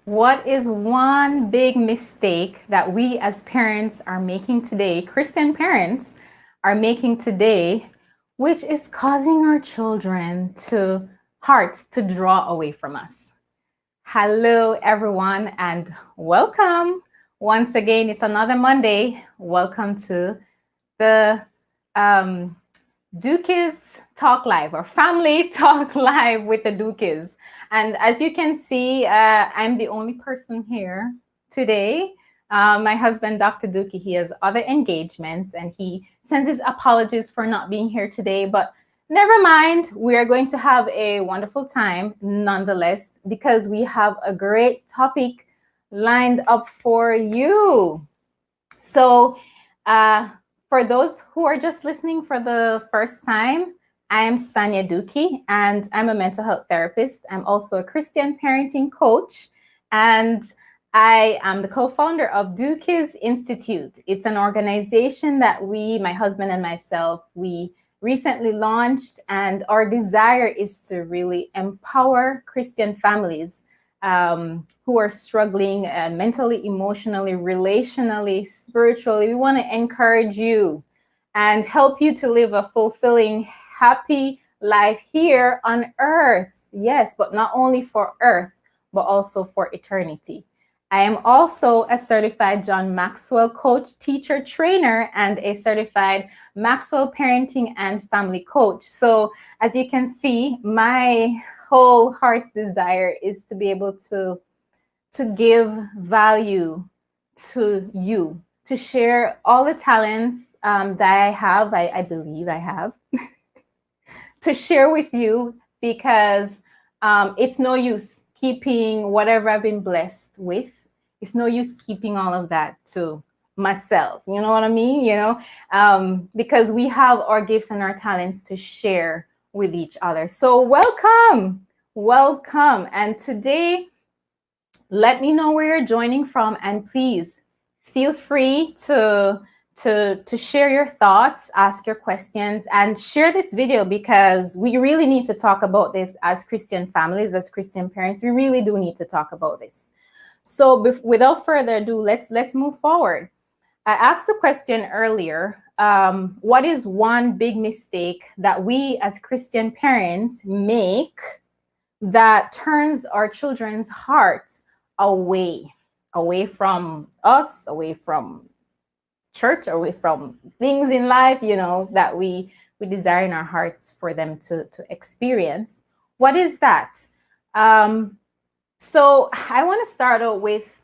What is one big mistake that we as parents are making today, Christian parents are making today, which is causing our children to hearts to draw away from us? Hello, everyone, and welcome. Once again, it's another Monday. Welcome to the um, Dookies Talk Live or Family Talk Live with the Dookies. And as you can see, I'm the only person here today. My husband, Dr. Dookie, he has other engagements and he sends his apologies for not being here today. But never mind, we are going to have a wonderful time nonetheless because we have a great topic lined up for you. So, for those who are just listening for the first time, I am Sania Dookie, and I'm a mental health therapist. I'm also a Christian parenting coach, and I am the co-founder of Dookies Institute. It's an organization that my husband and myself, we recently launched, and our desire is to really empower Christian families who are struggling mentally, emotionally, relationally, spiritually. We want to encourage you and help you to live a fulfilling, happy life here on earth. Yes, but not only for earth, but also for eternity. I am also a certified John Maxwell coach, teacher, trainer, and a certified Maxwell parenting and family coach. So as you can see, my whole heart's desire is to be able to give value to you, to share all the talents that I have, I believe I have, to share with you because it's no use keeping whatever I've been blessed with. It's no use keeping all of that to myself. You know what I mean? Because we have our gifts and our talents to share with each other. So welcome. And today, let me know where you're joining from, and please feel free to share your thoughts, ask your questions, and share this video because we really need to talk about this as Christian families, as Christian parents. We really do need to talk about this. So without further ado, let's move forward. I asked the question earlier, what is one big mistake that we as Christian parents make that turns our children's hearts away from us, away from church, away from things in life, that we desire in our hearts for them to experience? What is that? So I want to start out with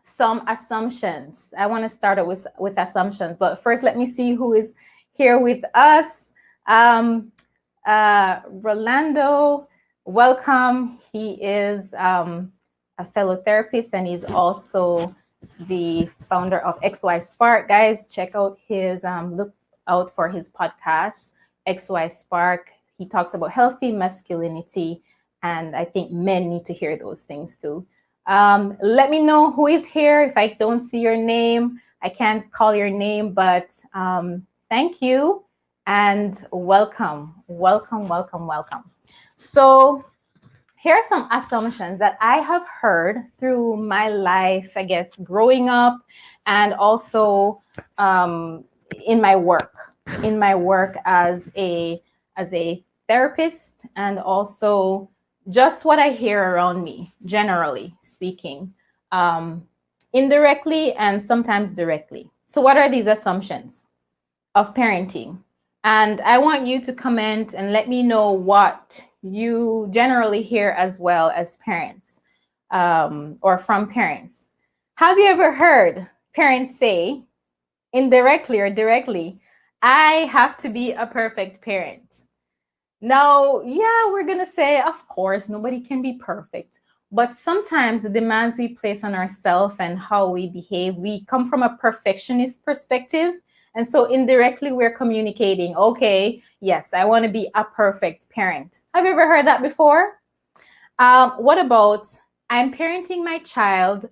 some assumptions. With assumptions, but first let me see who is here with us. Rolando, welcome. He is a fellow therapist and he's also the founder of XY Spark. Guys, check out his look out for his podcast, XY Spark. He talks about healthy masculinity, and I think men need to hear those things too. Let me know who is here. If I don't see your name, I can't call your name, but thank you and welcome. So here are some assumptions that I have heard through my life, I guess, growing up, and also in my work as a therapist, and also just what I hear around me, generally speaking, indirectly and sometimes directly. So what are these assumptions of parenting? And I want you to comment and let me know what you generally hear as well as parents, or from parents. Have you ever heard parents say, indirectly or directly, I have to be a perfect parent? Now, yeah, we're going to say, of course, nobody can be perfect. But sometimes the demands we place on ourselves and how we behave, we come from a perfectionist perspective. And so indirectly, we're communicating, okay, yes, I want to be a perfect parent. Have you ever heard that before? What about, I'm parenting my child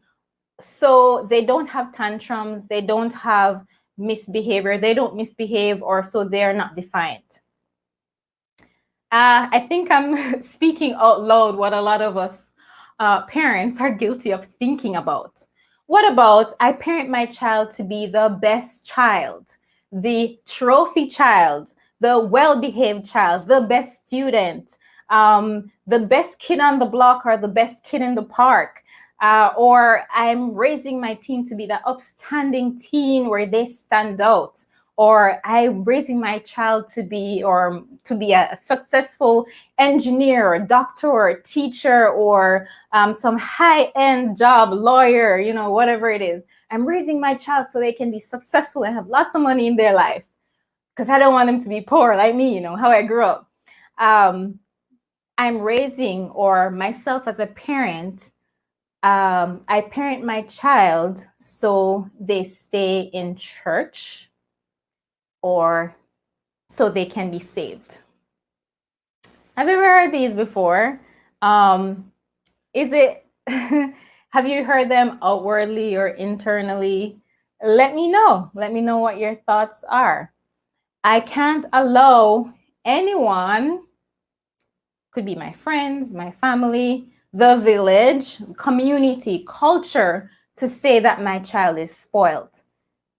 so they don't have tantrums, they don't have misbehavior, they don't misbehave, or so they're not defiant. I think I'm speaking out loud what a lot of us parents are guilty of thinking about. What about I parent my child to be the best child, the trophy child, the well-behaved child, the best student, the best kid on the block or the best kid in the park? Or I'm raising my teen to be the upstanding teen where they stand out. Or I'm raising my child to be a successful engineer or doctor or teacher or some high-end job, lawyer, whatever it is. I'm raising my child so they can be successful and have lots of money in their life because I don't want them to be poor like me, how I grew up. I'm raising, or myself as a parent, I parent my child so they stay in church or so they can be saved. Have you ever heard these before? Is it, have you heard them outwardly or internally? Let me know. Let me know what your thoughts are. I can't allow anyone, could be my friends, my family, the village, community, culture, to say that my child is spoiled.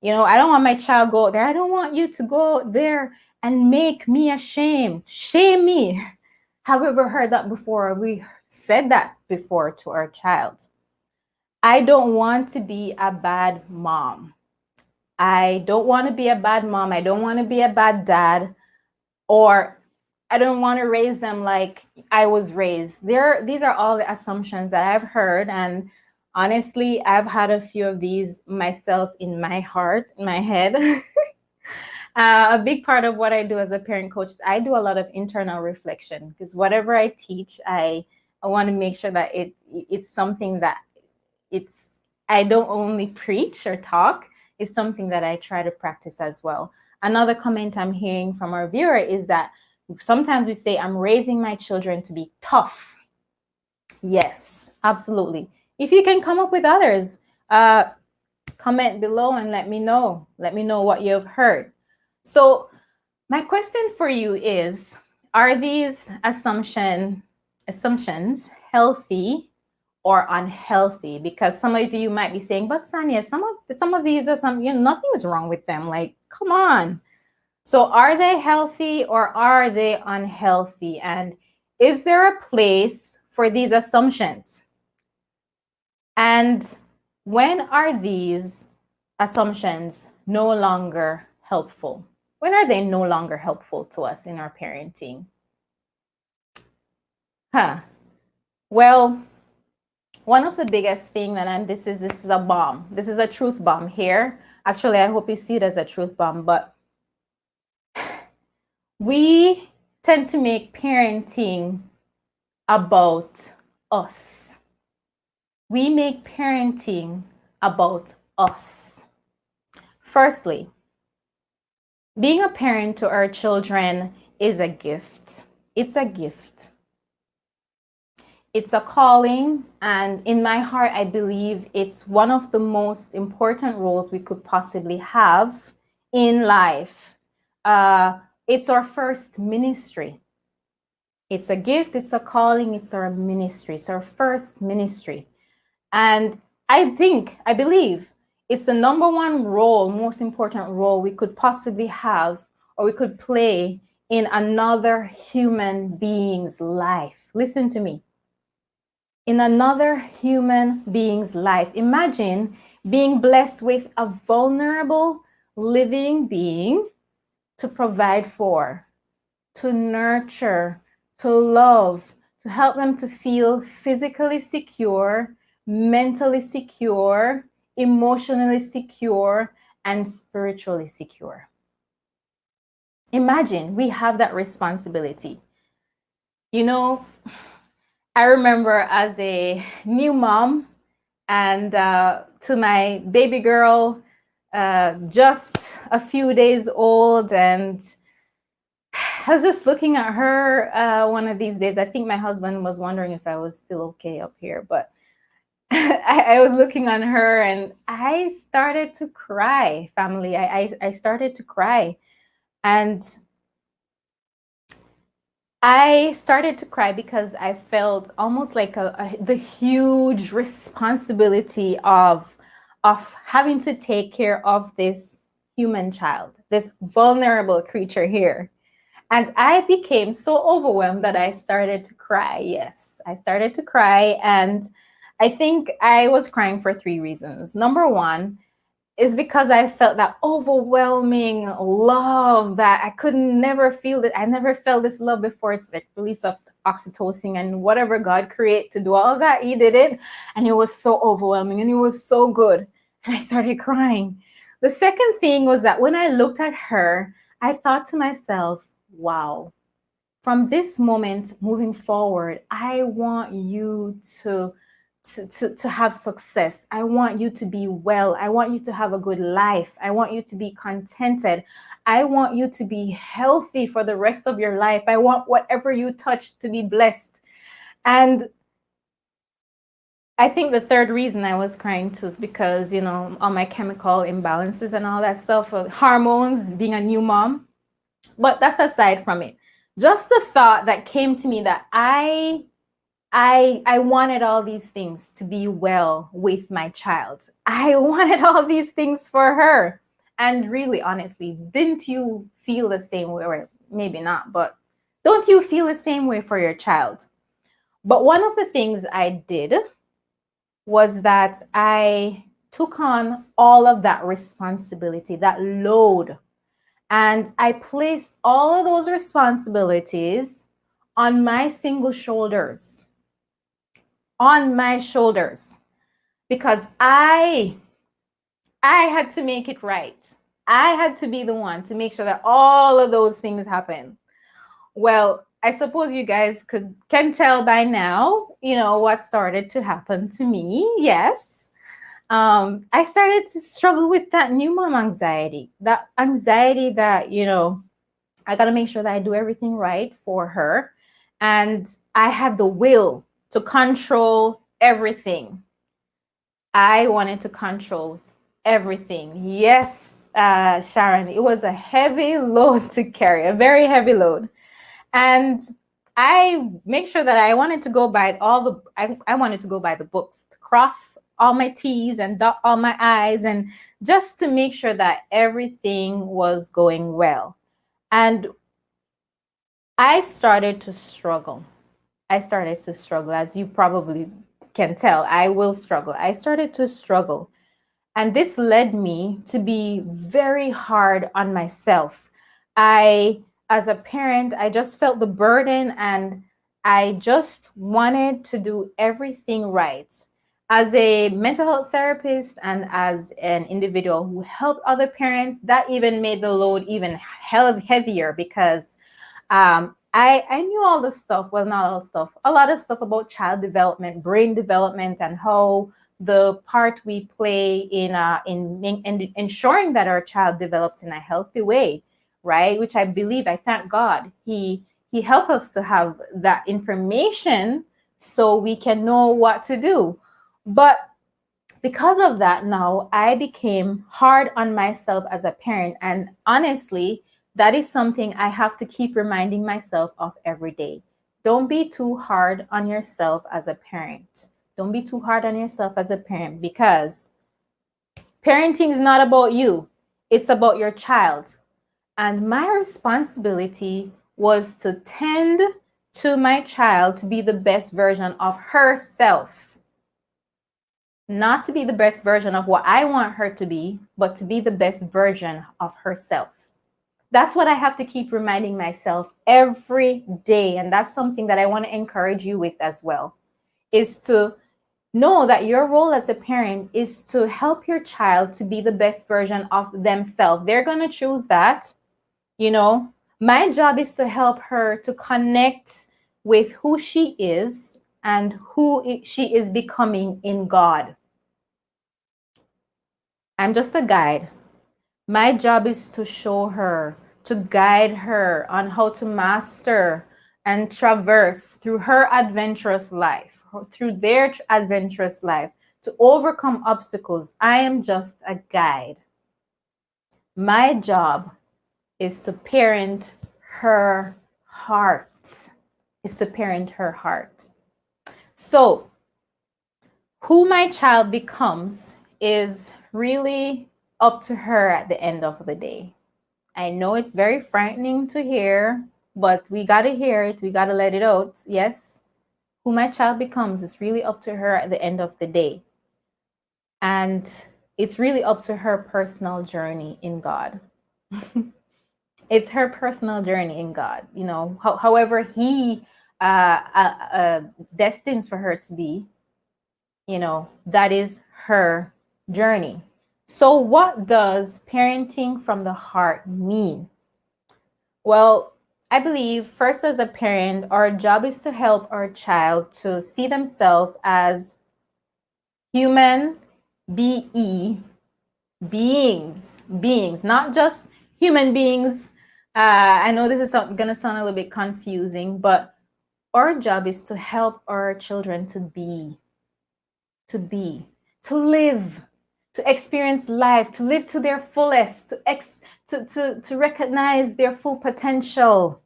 I don't want my child go there. I don't want you to go there and make me ashamed. Shame me. Have you ever heard that before? We said that before to our child. I don't want to be a bad mom. I don't want to be a bad mom. I don't want to be a bad dad. Or I don't want to raise them like I was raised. These are all the assumptions that I've heard. And honestly, I've had a few of these myself in my heart, in my head. A big part of what I do as a parent coach is I do a lot of internal reflection, because whatever I teach, I want to make sure that it's something that I don't only preach or talk. It's something that I try to practice as well. Another comment I'm hearing from our viewer is that sometimes we say, I'm raising my children to be tough. Yes, absolutely. If you can come up with others, comment below and let me know. Let me know what you've heard. So my question for you is, are these assumptions healthy or unhealthy? Because some of you might be saying, but Sania, some of these are nothing is wrong with them. Like, come on. So are they healthy or are they unhealthy? And is there a place for these assumptions? And when are these assumptions no longer helpful? When are they no longer helpful to us in our parenting? Well, one of the biggest thing this is a bomb. This is a truth bomb here. Actually, I hope you see it as a truth bomb, but we tend to make parenting about us. We make parenting about us. Firstly, being a parent to our children is a gift. It's a gift. It's a calling, and in my heart, I believe it's one of the most important roles we could possibly have in life. It's our first ministry. It's a gift, it's a calling, it's our ministry. It's our first ministry. And I believe it's the number one role, most important role we could possibly have or we could play in another human being's life. Listen to me. In another human being's life. Imagine being blessed with a vulnerable living being to provide for, to nurture, to love, to help them to feel physically secure, mentally secure, emotionally secure, and spiritually secure. Imagine we have that responsibility. I remember as a new mom and to my baby girl, just a few days old, and I was just looking at her one of these days. I think my husband was wondering if I was still okay up here, but I was looking on her and I started to cry, family. I started to cry. And I started to cry because I felt almost like the huge responsibility of having to take care of this human child, this vulnerable creature here. And I became so overwhelmed that I started to cry. Yes, I started to cry. And I think I was crying for three reasons. Number one, is because I felt that overwhelming love that I could never feel that I never felt this love before. It's like release of oxytocin and whatever God created to do all of that, He did it. And it was so overwhelming and it was so good. And I started crying. The second thing was that when I looked at her, I thought to myself, wow, from this moment moving forward, I want you to have success. I want you to be well. I want you to have a good life. I want you to be contented. I want you to be healthy for the rest of your life. I want whatever you touch to be blessed. And I think the third reason I was crying too is because, all my chemical imbalances and all that stuff, hormones, being a new mom. But that's aside from it. Just the thought that came to me that I wanted all these things to be well with my child. I wanted all these things for her. And really, honestly, didn't you feel the same way? Or maybe not, but don't you feel the same way for your child? But one of the things I did was that I took on all of that responsibility, that load, and I placed all of those responsibilities on my single shoulders, on my shoulders, because I had to make it right. I had to be the one to make sure that all of those things happen. Well, I suppose you guys can tell by now, what started to happen to me. Yes. I started to struggle with that new mom anxiety, that anxiety that, I got to make sure that I do everything right for her. And I had the will to control everything. I wanted to control everything. Yes, Sharon, it was a heavy load to carry, a very heavy load. And I make sure that I wanted to go by I wanted to go by the books, to cross all my T's and dot all my I's, and just to make sure that everything was going well. And I started to struggle. As you probably can tell. I will struggle. I started to struggle. And this led me to be very hard on myself. As a parent, I just felt the burden and I just wanted to do everything right. As a mental health therapist and as an individual who helped other parents, that even made the load even heavier because I knew all the stuff, well, not all the stuff, a lot of stuff about child development, brain development, and how the part we play in ensuring that our child develops in a healthy way, right? Which I believe, I thank God, He helped us to have that information so we can know what to do. But because of that, now I became hard on myself as a parent, and honestly, that is something I have to keep reminding myself of every day. Don't be too hard on yourself as a parent. Don't be too hard on yourself as a parent because parenting is not about you, it's about your child. And my responsibility was to tend to my child to be the best version of herself. Not to be the best version of what I want her to be, but to be the best version of herself. That's what I have to keep reminding myself every day. And that's something that I want to encourage you with as well, is to know that your role as a parent is to help your child to be the best version of themselves. They're going to choose that. My job is to help her to connect with who she is and who she is becoming in God. I'm just a guide. My job is to show her, to guide her on how to master and traverse through her adventurous life, through their adventurous life, to overcome obstacles. I am just a guide. My job is to parent her heart. is to parent her heart. So, who my child becomes is really up to her at the end of the day. I know it's very frightening to hear, but we got to hear it. We got to let it out. Yes, who my child becomes is really up to her at the end of the day. And it's really up to her personal journey in God. It's her personal journey in God. You know, however He destines for her to be, you know, that is her journey. So, what does parenting from the heart mean? Well, I believe first, as a parent, our job is to help our child to see themselves as human beings, not just human beings. I know this is going to sound a little bit confusing, but our job is to help our children to live, to experience life, to live to their fullest, to recognize their full potential,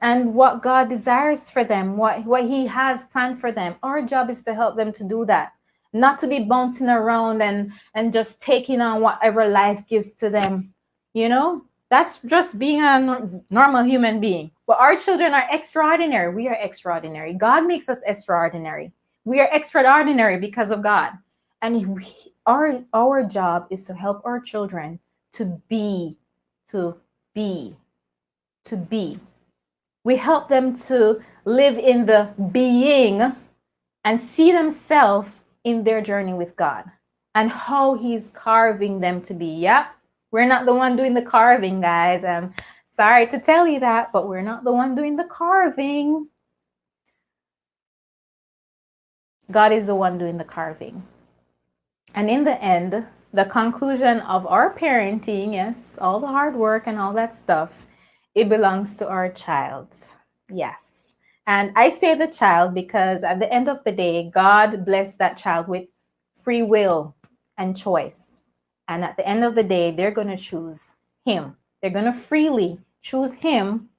and what God desires for them, what He has planned for them. Our job is to help them to do that, not to be bouncing around and just taking on whatever life gives to them. You know, that's just being a normal human being. But our children are extraordinary. We are extraordinary. God makes us extraordinary. We are extraordinary because of God. And our job is to help our children to be. We help them to live in the being and see themselves in their journey with God and how He's carving them to be. Yeah, we're not the one doing the carving, guys. I'm sorry to tell you that, but we're not the one doing the carving. God is the one doing the carving. And in the end, the conclusion of our parenting, yes, all the hard work and all that stuff, it belongs to our child. Yes. And I say the child because at the end of the day, God blessed that child with free will and choice. And at the end of the day, they're going to choose Him. They're going to freely choose Him,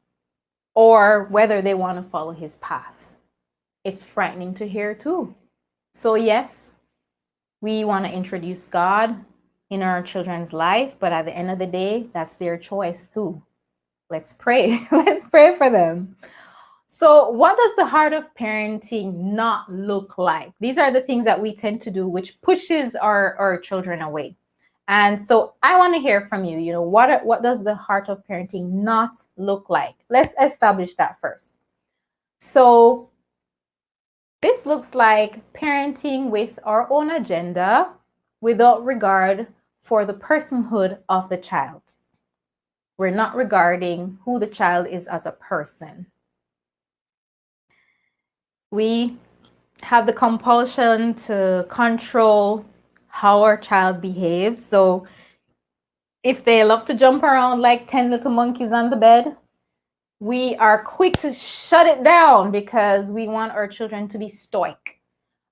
or whether they want to follow His path. It's frightening to hear too. So yes, we want to introduce God in our children's life, but at the end of the day, that's their choice too. Let's pray. Let's pray for them. So, what does the heart of parenting not look like? These are the things that we tend to do, which pushes our children away. And so I want to hear from you. You know, what does the heart of parenting not look like? Let's establish that first. So this looks like parenting with our own agenda without regard for the personhood of the child. We're not regarding who the child is as a person. We have the compulsion to control how our child behaves. So if they love to jump around like 10 little monkeys on the bed, we are quick to shut it down because we want our children to be stoic.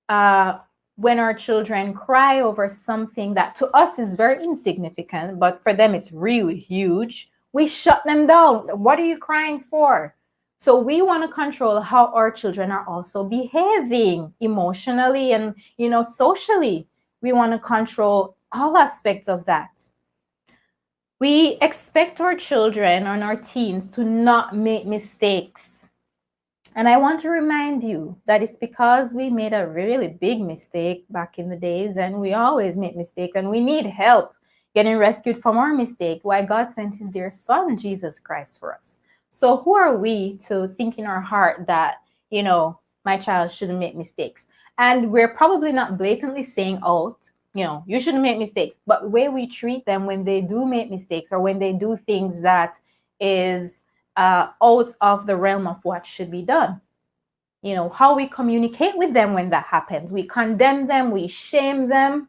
When our children cry over something that to us is very insignificant, but for them it's really huge, we shut them down. What are you crying for? So we want to control how our children are also behaving emotionally and, you know, socially. We want to control all aspects of that. We expect our children and our teens to not make mistakes. And I want to remind you that it's because we made a really big mistake back in the days, and we always make mistakes, and we need help getting rescued from our mistake, why God sent His dear Son, Jesus Christ, for us. So who are we to think in our heart that, you know, my child shouldn't make mistakes? And we're probably not blatantly saying out, you know, you shouldn't make mistakes, but the way we treat them when they do make mistakes or when they do things that is out of the realm of what should be done. You know, how we communicate with them when that happens. We condemn them, we shame them,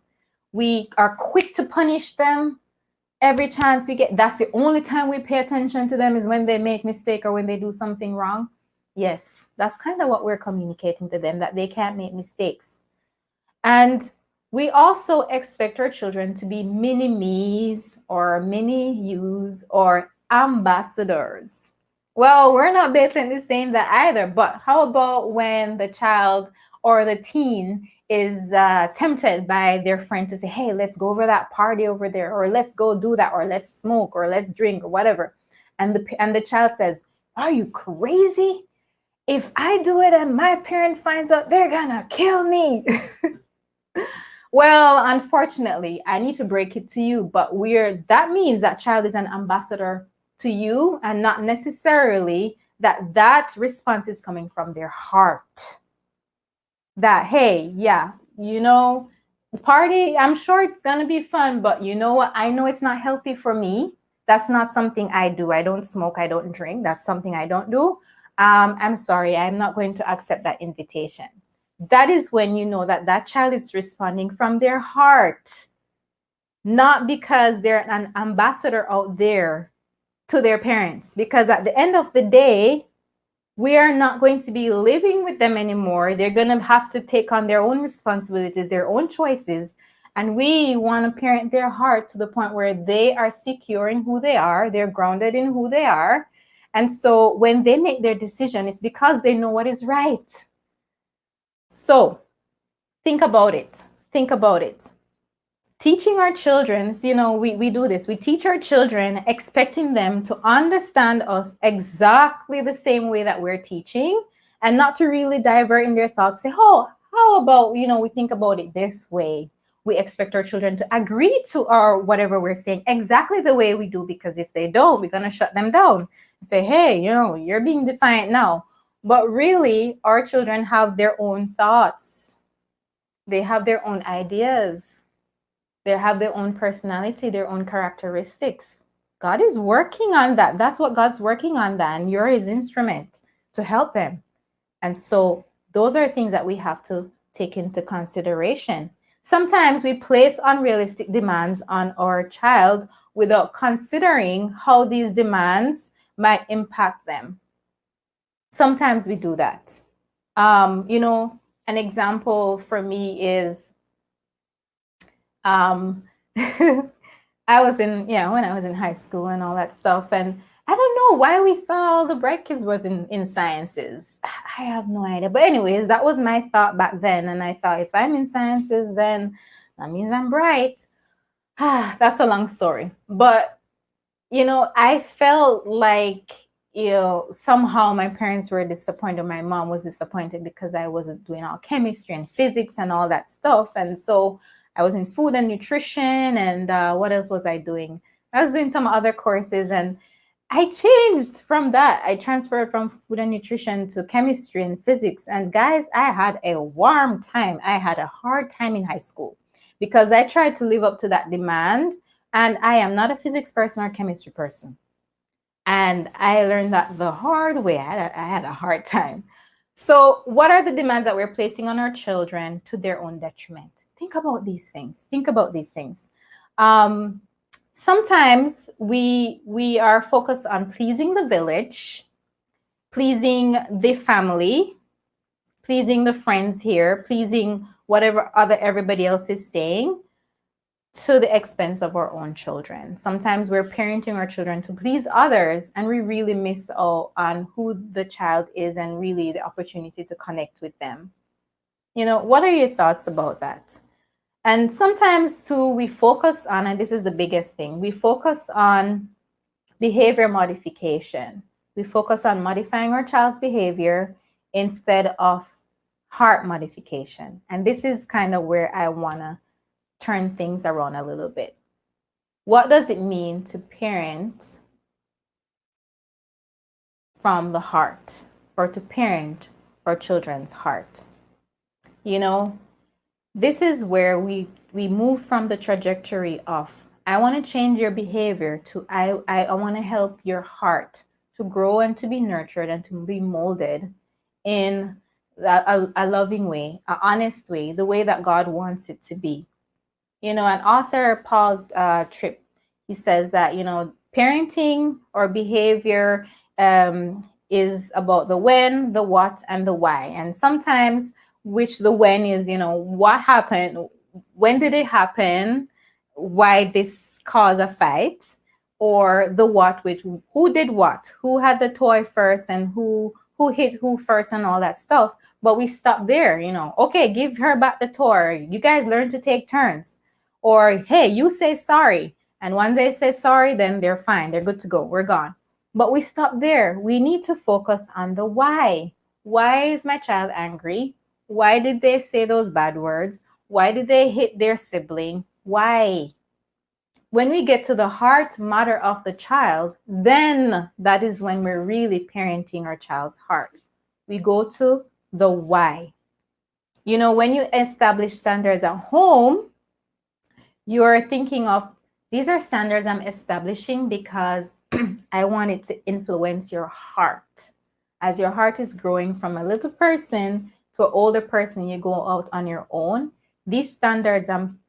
we are quick to punish them every chance we get. That's the only time we pay attention to them, is when they make mistake or when they do something wrong. Yes, that's kind of what we're communicating to them, that they can't make mistakes. And we also expect our children to be mini me's or mini you's or ambassadors. Well, we're not blatantly saying that either, but how about when the child or the teen is tempted by their friend to say, hey, let's go over that party over there, or let's go do that, or let's smoke, or let's drink, or whatever. And the child says, are you crazy? If I do it and my parent finds out, they're gonna kill me. Well, unfortunately, I need to break it to you, but that means that child is an ambassador to you, and not necessarily that response is coming from their heart. That, hey, yeah, party, I'm sure it's gonna be fun, but you know what? I know it's not healthy for me. That's not something I do. I don't smoke, I don't drink. That's something I don't do. I'm sorry, I'm not going to accept that invitation. That is when you know that child is responding from their heart, not because they're an ambassador out there to their parents. Because at the end of the day, we are not going to be living with them anymore. They're going to have to take on their own responsibilities, their own choices. And we want to parent their heart to the point where they are secure in who they are. They're grounded in who they are. And so when they make their decision, it's because they know what is right. So think about it. Think about it. Teaching our children, we do this. We teach our children expecting them to understand us exactly the same way that we're teaching, and not to really divert in their thoughts. Say, oh, how about, we think about it this way. We expect our children to agree to our whatever we're saying exactly the way we do, because if they don't, we're going to shut them down. Say, hey, you're being defiant now. But really, our children have their own thoughts. They have their own ideas. They have their own personality, their own characteristics. God is working on that. That's what God's working on, that, and you're his instrument to help them. And so those are things that we have to take into consideration. Sometimes we place unrealistic demands on our child without considering how these demands might impact them. Sometimes we do that. An example for me is I was when I was in high school and all that stuff, and I don't know why we thought all the bright kids was in sciences. I have no idea. But anyways, that was my thought back then. And I thought, if I'm in sciences, then that means I'm bright. That's a long story. But, I felt like, somehow my parents were disappointed. My mom was disappointed because I wasn't doing all chemistry and physics and all that stuff. And so I was in food and nutrition, and what else was I doing? I was doing some other courses, and I changed from that. I transferred from food and nutrition to chemistry and physics. And guys, I had a warm time. I had a hard time in high school because I tried to live up to that demand. And I am not a physics person or a chemistry person. And I learned that the hard way. I had a hard time. So what are the demands that we're placing on our children to their own detriment? Think about these things. Think about these things. Sometimes we are focused on pleasing the village, pleasing the family, pleasing the friends here, pleasing whatever everybody else is saying, to the expense of our own children. Sometimes we're parenting our children to please others, and we really miss out on who the child is and really the opportunity to connect with them. What are your thoughts about that? And sometimes too, we focus on, and this is the biggest thing, we focus on behavior modification. We focus on modifying our child's behavior instead of heart modification. And this is kind of where I want to turn things around a little bit. What does it mean to parent from the heart, or to parent our children's heart? This is where we move from the trajectory of, I want to change your behavior, to I want to help your heart to grow and to be nurtured and to be molded in a loving way, an honest way, the way that God wants it to be. An author, Paul Tripp, he says that, parenting or behavior is about the when, the what, and the why. And sometimes, which the when is, what happened, when did it happen, why this caused a fight, or the what, which who did what, who had the toy first, and who hit who first, and all that stuff. But we stop there, okay, give her back the toy, you guys learn to take turns, or hey, you say sorry, and when they say sorry, then they're fine, they're good to go, we're gone. But we stop there. We need to focus on the why. Why is my child angry? Why did they say those bad words? Why did they hit their sibling? Why? When we get to the heart matter of the child, then that is when we're really parenting our child's heart. We go to the why. When you establish standards at home, you're thinking of, these are standards I'm establishing because I want it to influence your heart. As your heart is growing from a little person to an older person, you go out on your own. These standards I'm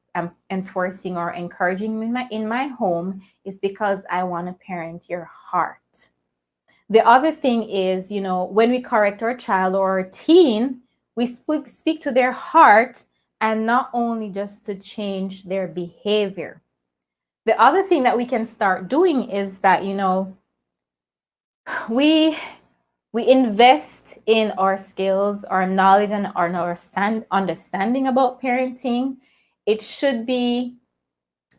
enforcing or encouraging in my home is because I want to parent your heart. The other thing is, when we correct our child or our teen, we speak to their heart, and not only just to change their behavior. The other thing that we can start doing is that, we invest in our skills, our knowledge, and our understanding about parenting. It should be,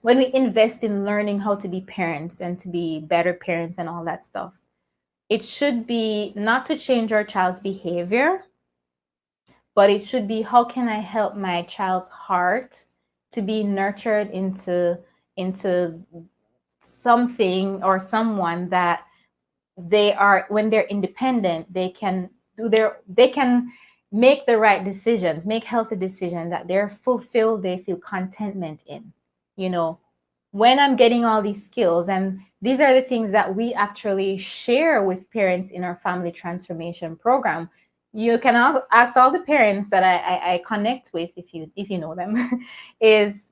when we invest in learning how to be parents and to be better parents and all that stuff, it should be not to change our child's behavior, but it should be, how can I help my child's heart to be nurtured into something or someone that they are, when they're independent, they can make the right decisions, make healthy decisions, that they're fulfilled, they feel contentment in. When I'm getting all these skills, and these are the things that we actually share with parents in our family transformation program. You can ask all the parents that I connect with, if you know them, is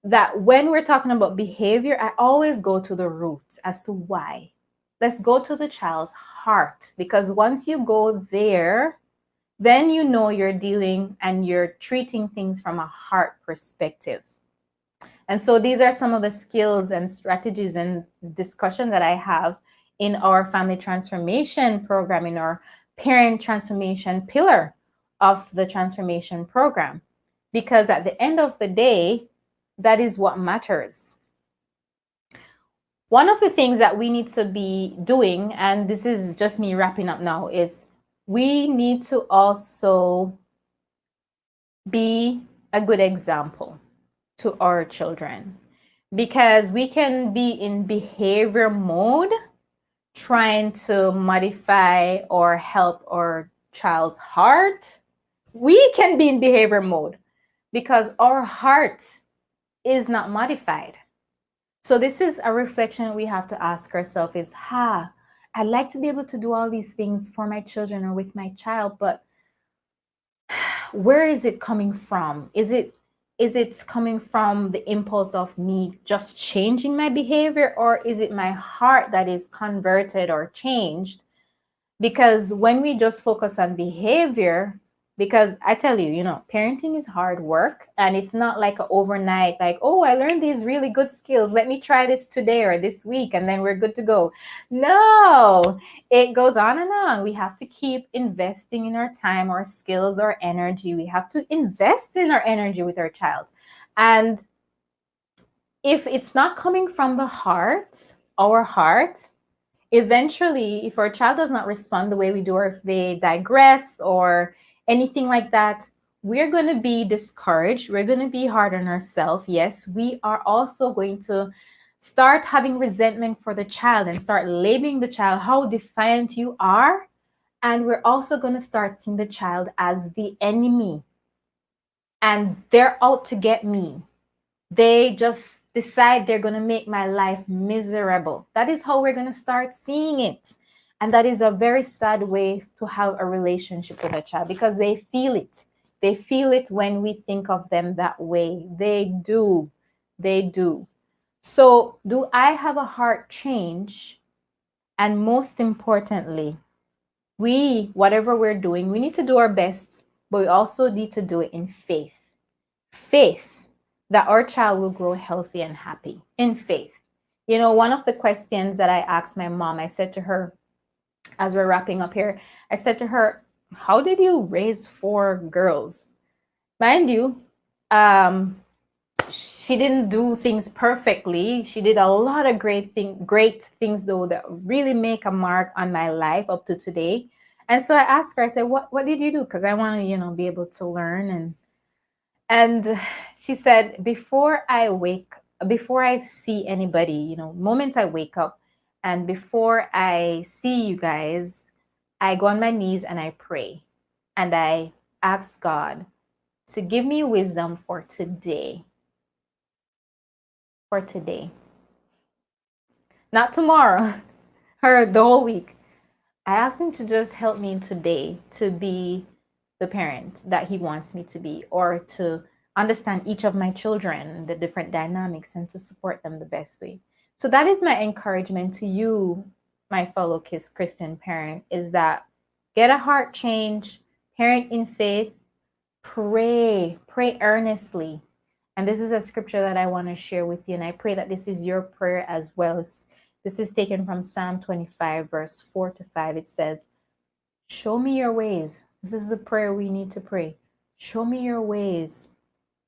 that when we're talking about behavior, I always go to the roots as to why. Let's go to the child's heart, because once you go there, then you're dealing and you're treating things from a heart perspective. And so these are some of the skills and strategies and discussion that I have in our family transformation program, in our parent transformation pillar of the transformation program. Because at the end of the day, that is what matters. One of the things that we need to be doing, and this is just me wrapping up now, is we need to also be a good example to our children, because we can be in behavior mode trying to modify or help our child's heart. We can be in behavior mode because our heart is not modified. So this is a reflection we have to ask ourselves is, I'd like to be able to do all these things for my children or with my child, but where is it coming from? Is it coming from the impulse of me just changing my behavior, or is it my heart that is converted or changed? Because when we just focus on behavior, because I tell you, parenting is hard work, and it's not like an overnight, like, oh, I learned these really good skills, let me try this today or this week, and then we're good to go. No, it goes on and on. We have to keep investing in our time, our skills, our energy. We have to invest in our energy with our child. And if it's not coming from the heart, our heart, eventually, if our child does not respond the way we do, or if they digress or anything like that, we're going to be discouraged. We're going to be hard on ourselves. Yes, we are also going to start having resentment for the child and start labeling the child how defiant you are. And we're also going to start seeing the child as the enemy. And they're out to get me. They just decide they're going to make my life miserable. That is how we're going to start seeing it. And that is a very sad way to have a relationship with a child, because they feel it. They feel it when we think of them that way. They do. They do. So do I have a heart change? And most importantly, whatever we're doing, we need to do our best, but we also need to do it in faith. Faith that our child will grow healthy and happy, in faith. One of the questions that I asked my mom, I said to her, as we're wrapping up here, I said to her, how did you raise 4 girls? Mind you, she didn't do things perfectly. She did a lot of great things though, that really make a mark on my life up to today. And so I asked her, I said, what did you do? Because I want to, be able to learn. And she said, before I see anybody, moment I wake up, and before I see you guys, I go on my knees and I pray. And I ask God to give me wisdom for today. For today. Not tomorrow, or the whole week. I asked him to just help me today to be the parent that he wants me to be, or to understand each of my children, the different dynamics, and to support them the best way. So that is my encouragement to you, my fellow Christian parent, is that get a heart change, parent in faith, pray earnestly. And this is a scripture that I want to share with you, and I pray that this is your prayer as well. This is taken from Psalm 25, verse 4-5. It says, show me your ways. This is a prayer we need to pray. Show me your ways,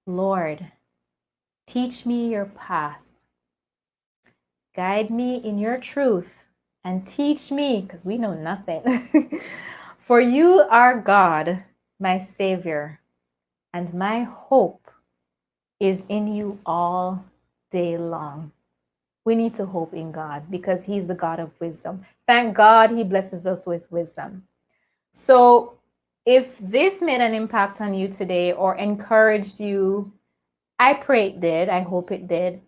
Lord. Teach me your path. Guide me in your truth and teach me, because we know nothing. For you are God, my Savior, and my hope is in you all day long. We need to hope in God because he's the God of wisdom. Thank God he blesses us with wisdom. So if this made an impact on you today or encouraged you, I pray it did. I hope it did.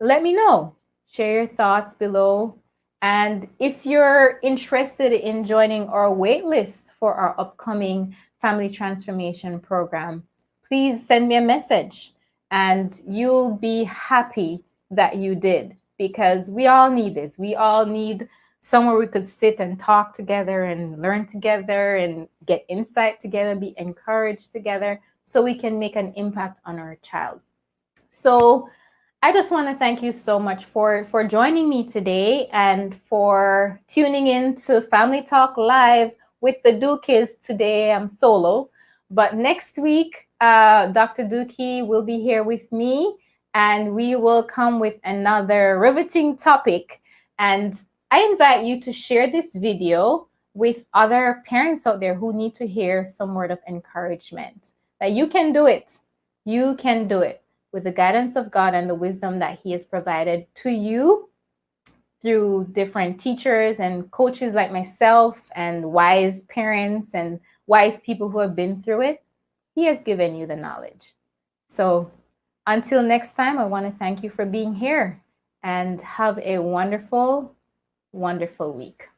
Let me know. Share your thoughts below. And if you're interested in joining our wait list for our upcoming Family Transformation Program, please send me a message and you'll be happy that you did, because we all need this. We all need somewhere we could sit and talk together and learn together and get insight together, be encouraged together, so we can make an impact on our child. So I just want to thank you so much for joining me today and for tuning in to Family Talk Live with the Dookies. Today I'm solo, but next week Dr. Dookie will be here with me, and we will come with another riveting topic. And I invite you to share this video with other parents out there who need to hear some word of encouragement that you can do it. You can do it with the guidance of God and the wisdom that he has provided to you through different teachers and coaches like myself and wise parents and wise people who have been through it. He has given you the knowledge. So until next time, I want to thank you for being here and have a wonderful, wonderful week.